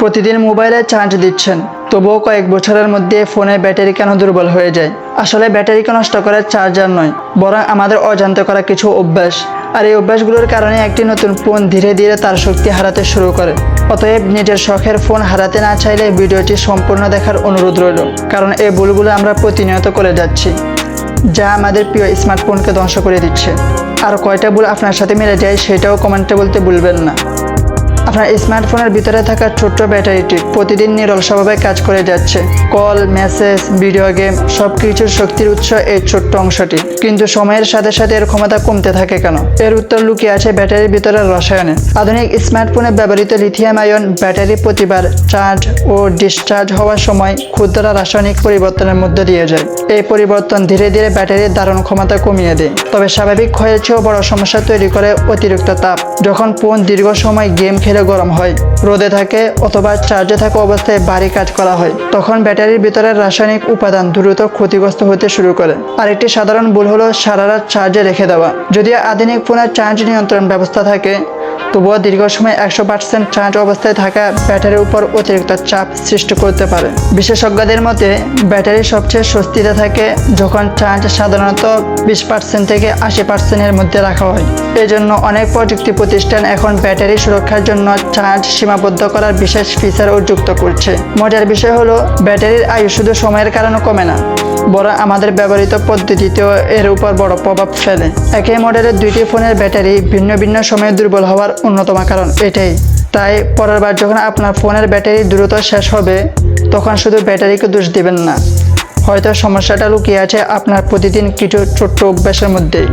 প্রতিদিন মোবাইলে চার্জ দিচ্ছেন, তবুও কয়েক বছরের মধ্যে ফোনের ব্যাটারি কেন দুর্বল হয়ে যায়? আসলে ব্যাটারিকে নষ্ট করা চার্জার নয়, বরং আমাদের অজান্তে করা কিছু অভ্যাস। আর এই অভ্যাসগুলোর কারণে একটি নতুন ফোন ধীরে ধীরে তার শক্তি হারাতে শুরু করে। অতএব নিজের শখের ফোন হারাতে না চাইলে ভিডিওটি সম্পূর্ণ দেখার অনুরোধ রইল, কারণ এই ভুলগুলো আমরা প্রতিনিয়ত করে যাচ্ছি, যা আমাদের প্রিয় স্মার্টফোনকে ধ্বংস করে দিচ্ছে। আর কয়টা ভুল আপনার সাথে মিলে যায় সেটাও কমেন্টে বলতে ভুলবেন না। আপনার স্মার্টফোনের ভিতরে থাকা ছোট্ট ব্যাটারিটি প্রতিদিন নিরলসভাবে কাজ করে যাচ্ছে। কল, মেসেজ, ভিডিও গেম সব কিছুর শক্তির উৎস এই ছোট্ট অংশটি। কিন্তু সময়ের সাথে সাথে এর ক্ষমতা কমতে থাকে কেন? এর উত্তর লুকিয়ে আছে ব্যাটারির ভিতরে রসায়নে। আধুনিক স্মার্টফোনে ব্যবহৃত লিথিয়াম আয়ন ব্যাটারি প্রতিবার চার্জ ও ডিসচার্জ হওয়ার সময় ক্ষুদ্র রাসায়নিক পরিবর্তনের মধ্যে দিয়ে যায়। এই পরিবর্তন ধীরে ধীরে ব্যাটারির ধারণ ক্ষমতা কমিয়ে দেয়। তবে স্বাভাবিক ক্ষয়ের চেয়েও বড় সমস্যা তৈরি করে অতিরিক্ত তাপ। যখন ফোন দীর্ঘ সময় গেম খেলে গরম হয়, রোদে থাকে অথবা চার্জে থাকা অবস্থায় ভারী কাজ করা হয়, তখন ব্যাটারির ভিতরে রাসায়নিক উপাদান দ্রুত ক্ষতিগ্রস্ত হতে শুরু করে। আরেকটি সাধারণ ভুল হলো সারা রাত চার্জে রেখে দেওয়া। যদিও আধুনিক ফোনের চার্জ নিয়ন্ত্রণ ব্যবস্থা থাকে, তবুও দীর্ঘ সময় 100% চার্জ অবস্থায় থাকা ব্যাটারির উপর অতিরিক্ত চাপ সৃষ্টি করতে পারে। বিশেষজ্ঞদের মতে ব্যাটারি সবচেয়ে স্বস্তিতে থাকে যখন চার্জ সাধারণত 20% থেকে 80% মধ্যে রাখা হয়। এই জন্য অনেক প্রযুক্তি প্রতিষ্ঠান এখন ব্যাটারি সুরক্ষার জন্য চার্জ সীমাবদ্ধ করার বিশেষ ফিচারও যুক্ত করছে। মজার বিষয় হলো ব্যাটারির আয়ু শুধু সময়ের কারণে কমে না, বরং আমাদের ব্যবহৃত পদ্ধতিতেও এর উপর বড় প্রভাব ফেলে। একই মডেলের দুইটি ফোনের ব্যাটারি ভিন্ন ভিন্ন সময়ে দুর্বল হওয়ার অন্যতম কারণ এটাই। তাই পরের বার যখন আপনার ফোনের ব্যাটারি দ্রুত শেষ হবে, তখন শুধু ব্যাটারিকে দোষ দিবেন না, হয়তো সমস্যাটা লুকিয়ে আছে আপনার প্রতিদিন কিছু ছোট্ট অভ্যাসের মধ্যেই।